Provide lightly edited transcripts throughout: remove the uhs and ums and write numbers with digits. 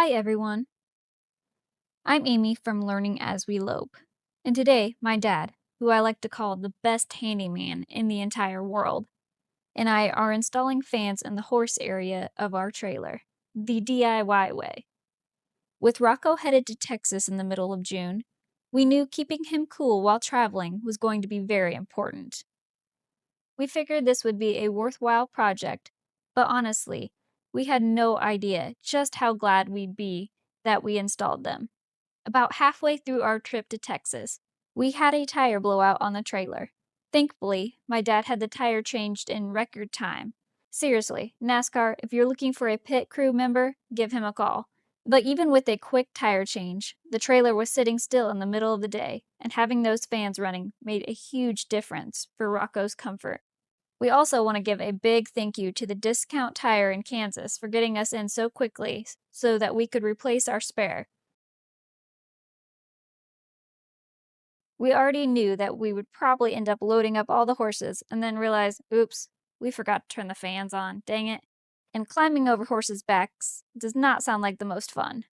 Hi everyone, I'm Amy from Learning as We Lope. And today, my dad, who I like to call the best handyman in the entire world, and I are installing fans in the horse area of our trailer, the DIY way. With Rocco headed to Texas in the middle of June, we knew keeping him cool while traveling was going to be very important. We figured this would be a worthwhile project, but honestly, we had no idea just how glad we'd be that we installed them. About halfway through our trip to Texas, we had a tire blowout on the trailer. Thankfully, my dad had the tire changed in record time. Seriously, NASCAR, if you're looking for a pit crew member, give him a call. But even with a quick tire change, the trailer was sitting still in the middle of the day, and having those fans running made a huge difference for Rocco's comfort. We also want to give a big thank you to the Discount Tire in Kansas for getting us in so quickly so that we could replace our spare. We already knew that we would probably end up loading up all the horses and then realize, oops, we forgot to turn the fans on, dang it. And climbing over horses' backs does not sound like the most fun.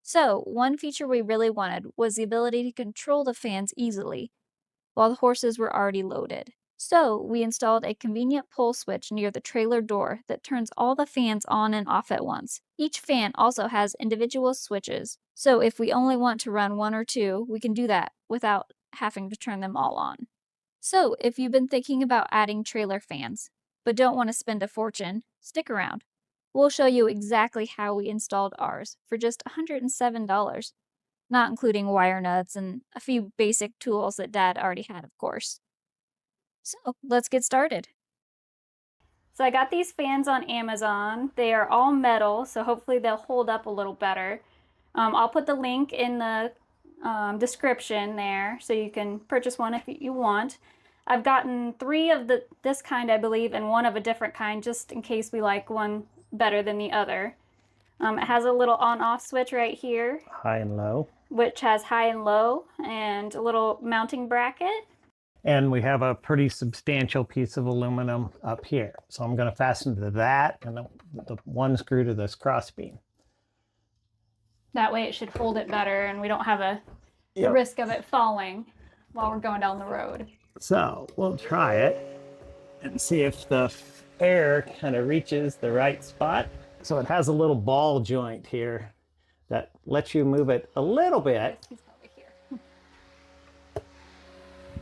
So, one feature we really wanted was the ability to control the fans easily while the horses were already loaded. So, we installed a convenient pull switch near the trailer door that turns all the fans on and off at once. Each fan also has individual switches, so if we only want to run one or two, we can do that without having to turn them all on. So, if you've been thinking about adding trailer fans, but don't want to spend a fortune, stick around. We'll show you exactly how we installed ours for just $107, not including wire nuts and a few basic tools that Dad already had, of course. So, let's get started. So I got these fans on Amazon. They are all metal, so hopefully they'll hold up a little better. I'll put the link in the description there so you can purchase one if you want. I've gotten 3 of this kind, I believe, and 1 of a different kind, just in case we like one better than the other. It has a little on-off switch right here, High and low. which has high and low, and a little mounting bracket. And we have a pretty substantial piece of aluminum up here. So I'm going to fasten to that and the one screw to this crossbeam. That way it should hold it better and we don't have the risk of it falling while we're going down the road. So we'll try it and see if the air kind of reaches the right spot. So it has a little ball joint here that lets you move it a little bit. He's over here.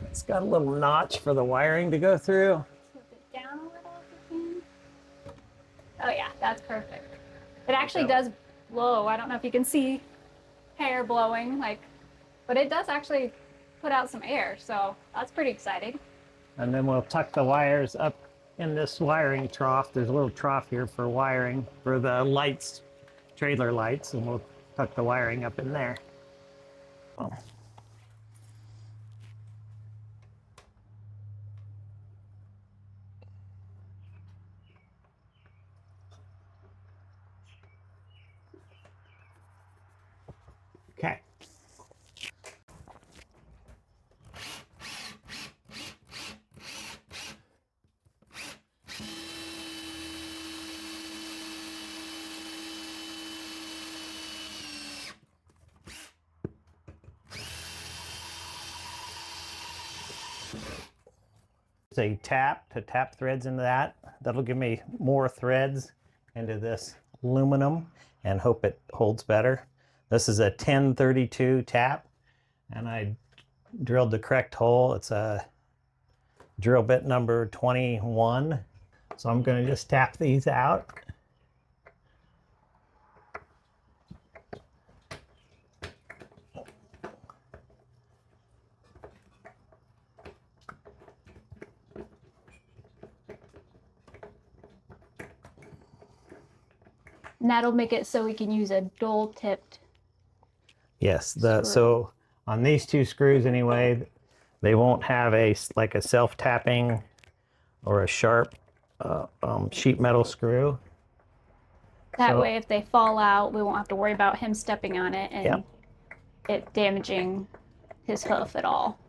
It's got a little notch for the wiring to go through. Flip it down a little if you can. Oh yeah, that's perfect. It actually does blow. I don't know if you can see hair blowing, but it does actually put out some air, so that's pretty exciting. And then we'll tuck the wires up in this wiring trough. There's a little trough here for wiring for the lights, trailer lights, and we'll tuck the wiring up in there. Okay. It's a tap to tap threads into that. That'll give me more threads into this aluminum and hope it holds better. This is a 1032 tap, and I drilled the correct hole. It's a drill bit number 21. So I'm going to just tap these out. And that'll make it so we can use a dual tipped. Yes, so on these 2 screws anyway, they won't have a self-tapping or a sharp sheet metal screw. That way if they fall out, we won't have to worry about him stepping on it and it damaging his hoof at all.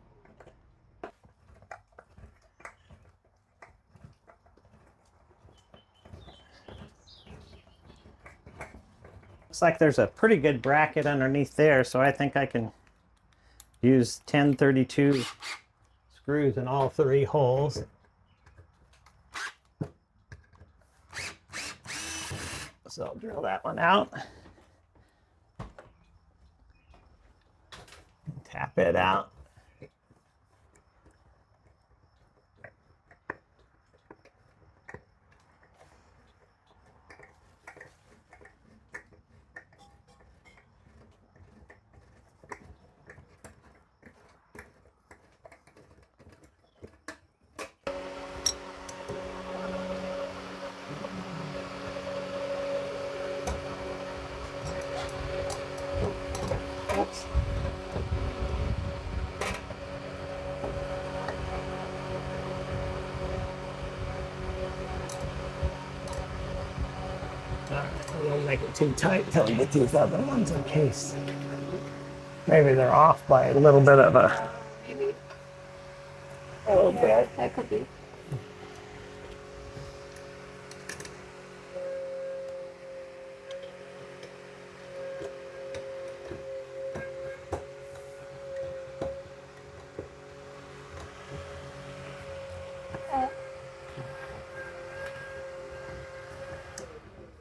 Looks like there's a pretty good bracket underneath there, so I think I can use 1032 screws in all 3 holes. So I'll drill that one out. Tap it out. Oops. We don't make it too tight till we get these other ones in case. Maybe they're off by a little bit of a. Maybe. A little bit. That could be.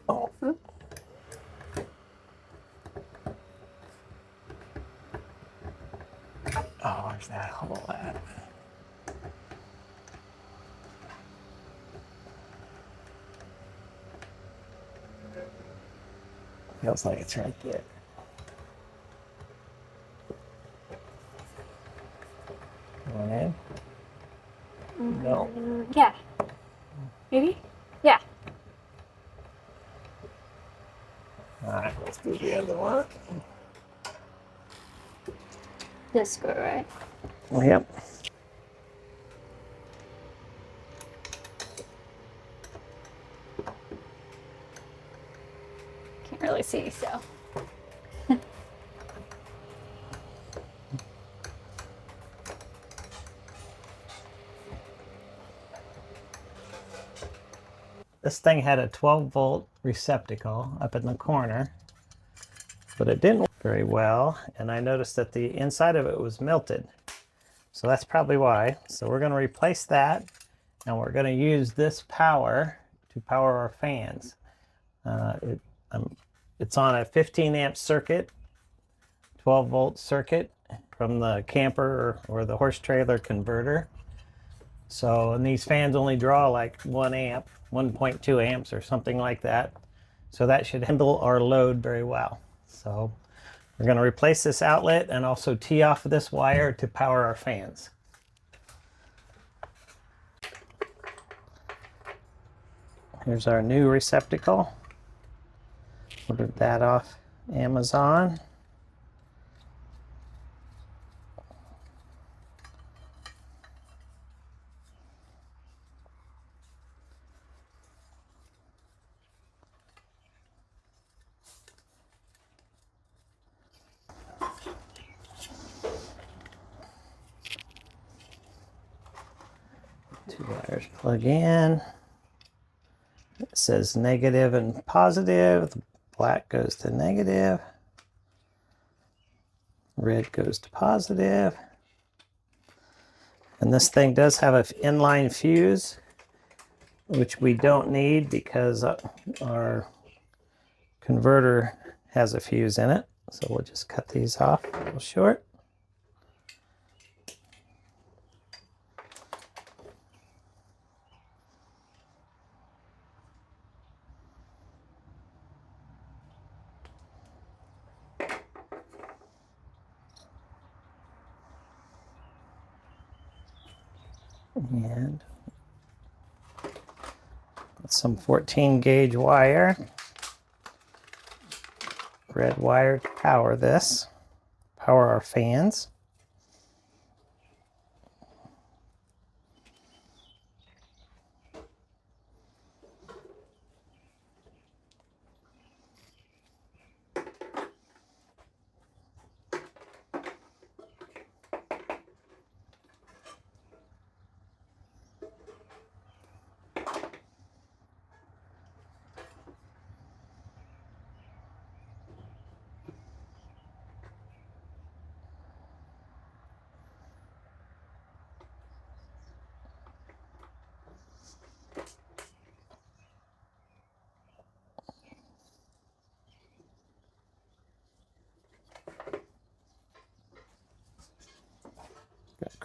Oh. Oh, where's that hole at? Feels like it's right there. Going in? No. Yeah. Maybe? Yeah. All right, let's do the other one. This screw, right? Yep. Can't really see, so. This thing had a 12-volt receptacle up in the corner, but it didn't work very well, and I noticed that the inside of it was melted. So that's probably why. So we're going to replace that, and we're going to use this power to power our fans. It's on a 15 amp circuit, 12-volt circuit from the camper or the horse trailer converter. So, and these fans only draw like 1 amp, 1.2 amps or something like that. So that should handle our load very well. So we're going to replace this outlet and also tee off this wire to power our fans. Here's our new receptacle. Ordered that off Amazon. Two wires plug in. It says negative and positive. The black goes to negative. Red goes to positive. And this thing does have an inline fuse, which we don't need because our converter has a fuse in it. So we'll just cut these off a little short. And some 14 gauge wire, red wire to power this, power our fans.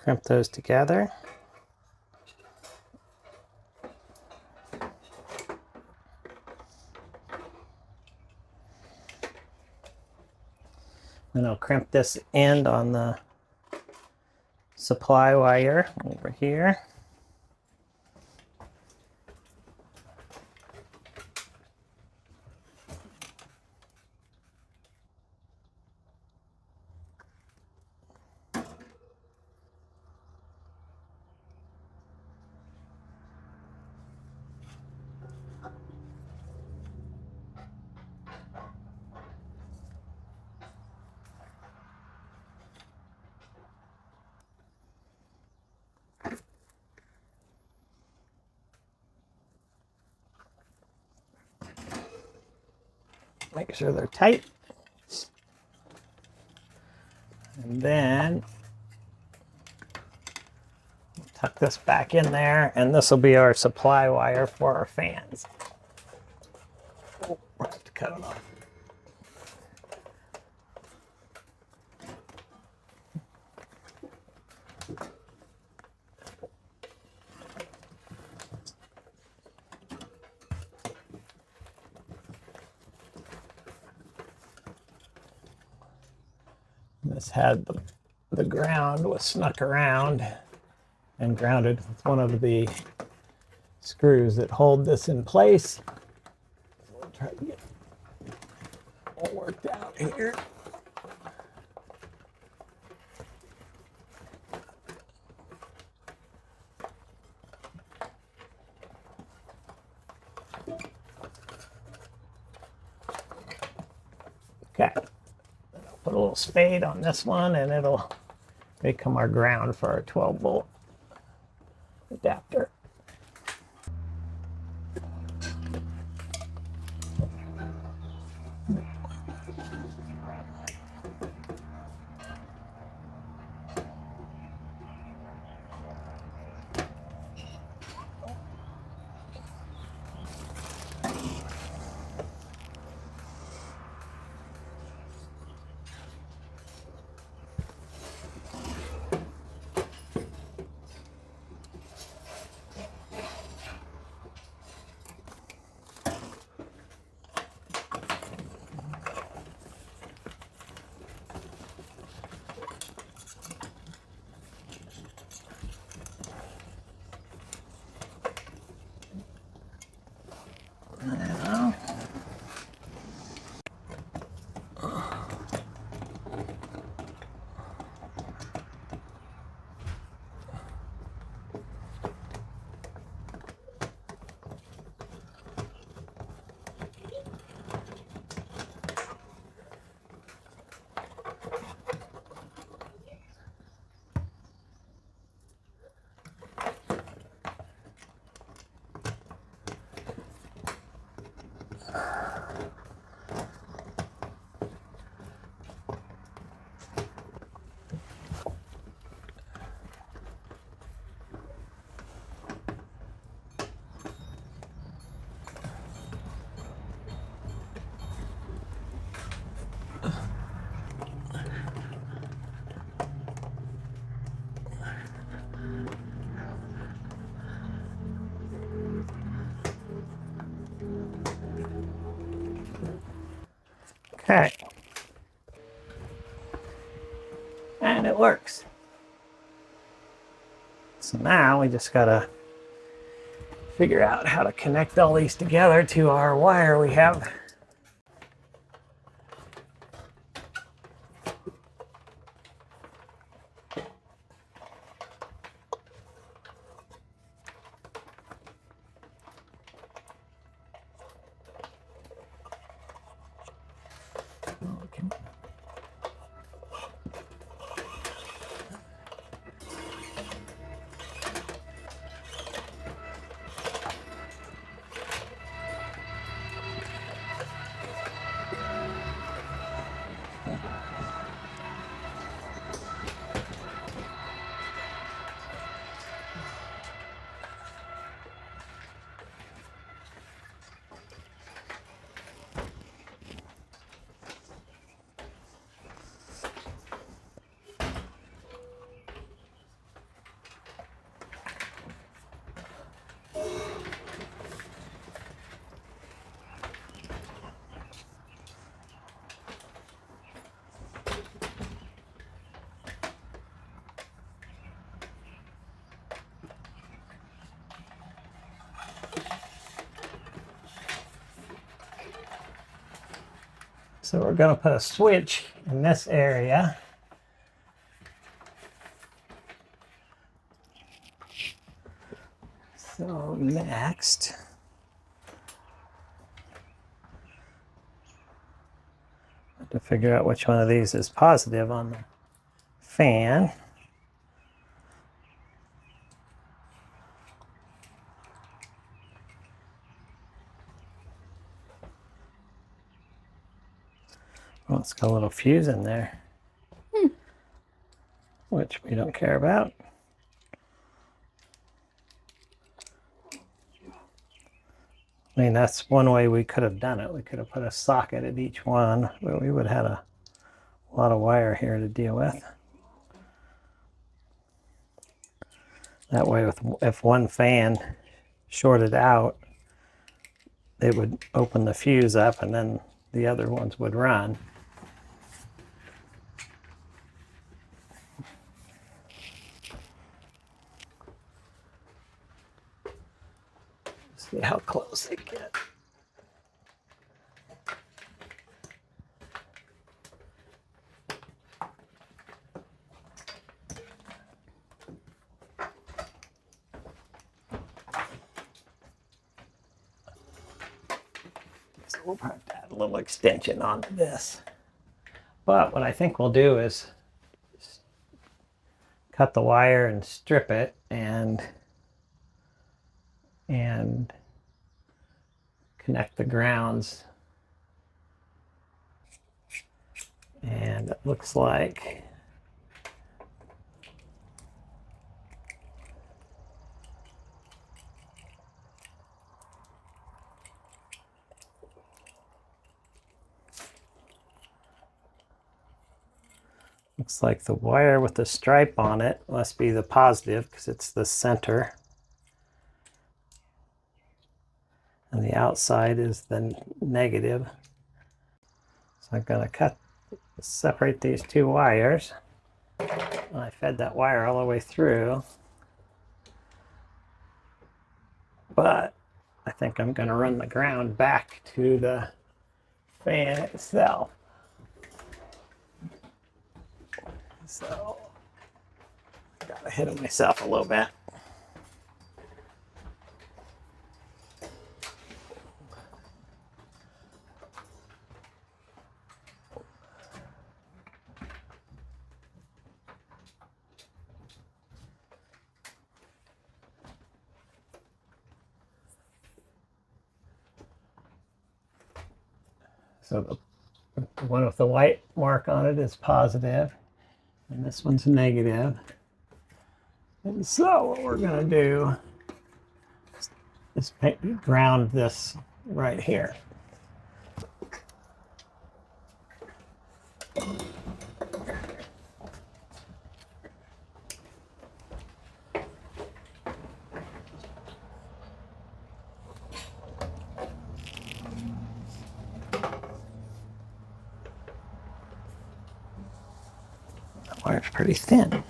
Crimp those together. Then I'll crimp this end on the supply wire over here. Make sure they're tight. And then tuck this back in there, and this will be our supply wire for our fans. Oh, we'll have to cut it off. This had the ground was snuck around and grounded with one of the screws that hold this in place. So we'll try to get it all worked out here. Okay. Put a little spade on this one and it'll become our ground for our 12-volt adapter. Okay. And it works. So now we just gotta figure out how to connect all these together to our wire we have. Okay. So we're going to put a switch in this area. So next, I have to figure out which one of these is positive on the fan. Well, it's got a little fuse in there, which we don't care about. I mean, that's one way we could have done it. We could have put a socket at each one, but we would have had a lot of wire here to deal with. That way, if one fan shorted out, it would open the fuse up and then the other ones would run. See how close they get. So we'll probably add a little extension onto this. But what I think we'll do is cut the wire and strip it and connect the grounds. And it looks like the wire with the stripe on it must be the positive because it's the center. And the outside is the negative. So I'm going to separate these two wires. And I fed that wire all the way through. But I think I'm going to run the ground back to the fan itself. So I got ahead of myself a little bit. So the one with the white mark on it is positive, and this one's negative. And so what we're going to do is ground this right here. That wire's pretty thin.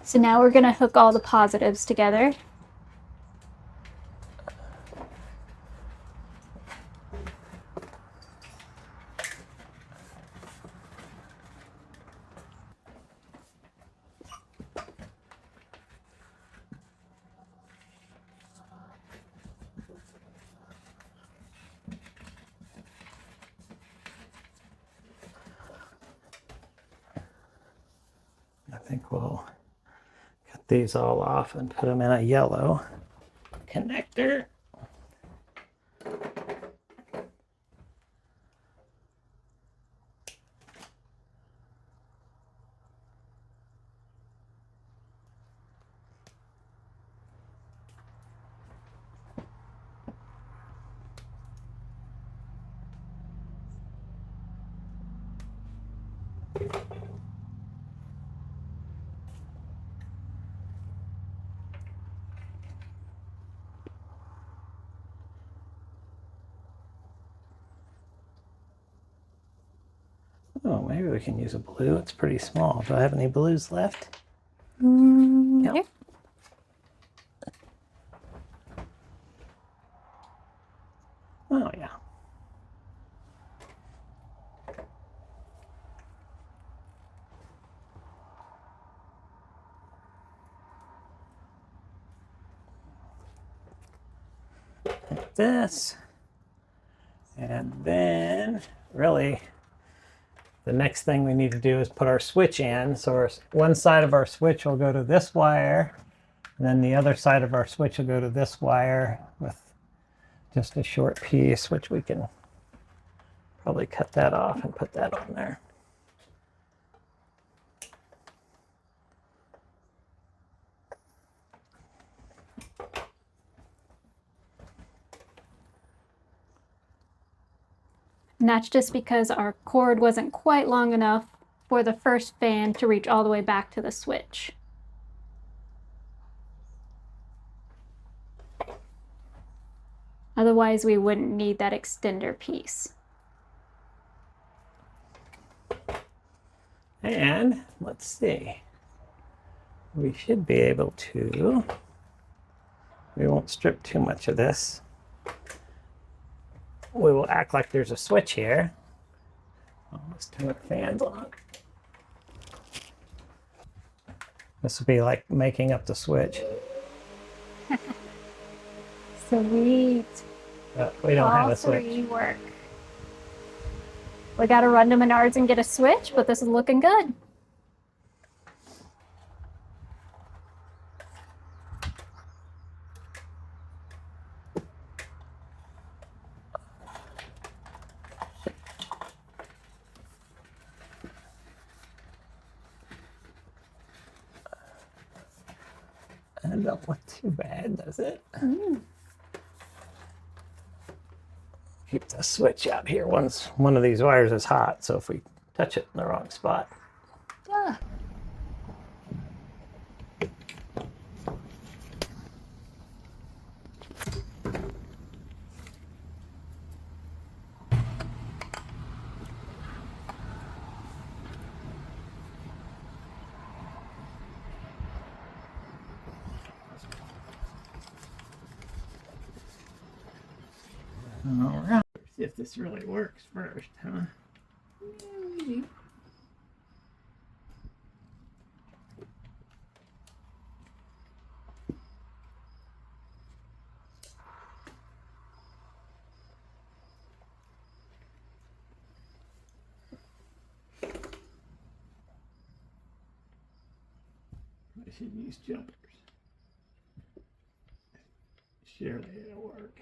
So now we're going to hook all the positives together. I think we'll cut these all off and put them in a yellow connector. Oh, maybe we can use a blue. It's pretty small. Do I have any blues left? Yeah. Oh, yeah. Like this. And then, really, the next thing we need to do is put our switch in. So one side of our switch will go to this wire, and then the other side of our switch will go to this wire with just a short piece, which we can probably cut that off and put that on there. And that's just because our cord wasn't quite long enough for the first fan to reach all the way back to the switch. Otherwise, we wouldn't need that extender piece. And let's see, we should be able to, we won't strip too much of this. We will act like there's a switch here. Oh, let's turn the fans on. This will be like making up the switch. Sweet. But we don't have a switch. All three work. We gotta run to Menards and get a switch, but this is looking good. And don't look too bad, does it? Keep the switch out here. Once one of these wires is hot, so if we touch it in the wrong spot. Ah. All right. See if this really works first, huh? Maybe. I should use jumpers. Surely it'll work.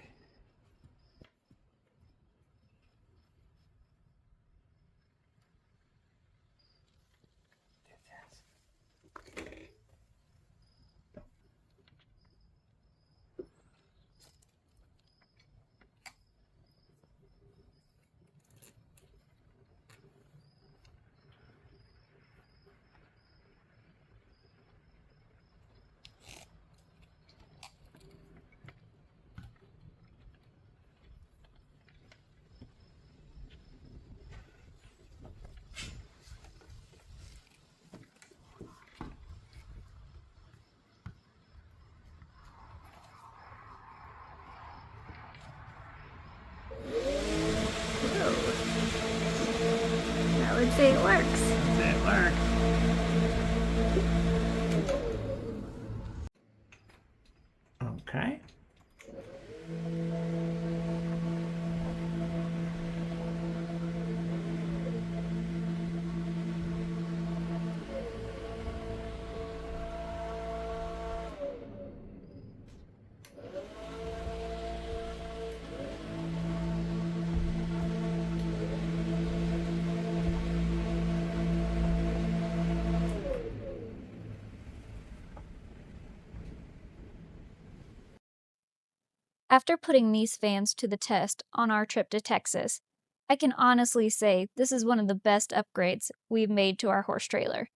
After putting these fans to the test on our trip to Texas, I can honestly say this is one of the best upgrades we've made to our horse trailer.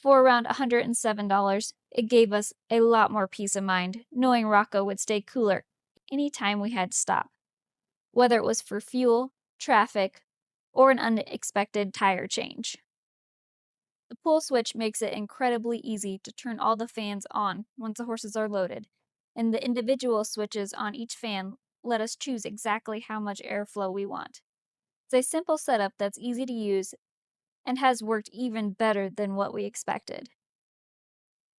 For around $107, it gave us a lot more peace of mind knowing Rocco would stay cooler anytime we had to stop, whether it was for fuel, traffic, or an unexpected tire change. The pull switch makes it incredibly easy to turn all the fans on once the horses are loaded, and the individual switches on each fan let us choose exactly how much airflow we want. It's a simple setup that's easy to use and has worked even better than what we expected.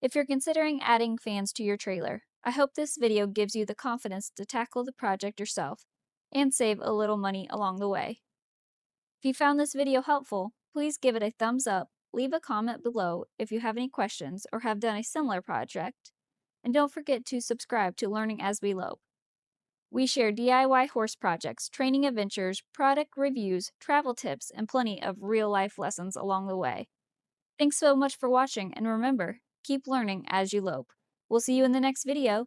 If you're considering adding fans to your trailer, I hope this video gives you the confidence to tackle the project yourself and save a little money along the way. If you found this video helpful, please give it a thumbs up, leave a comment below if you have any questions or have done a similar project, and don't forget to subscribe to Learning as We Lope. We share DIY horse projects, training adventures, product reviews, travel tips, and plenty of real-life lessons along the way. Thanks so much for watching, and remember, keep learning as you lope. We'll see you in the next video.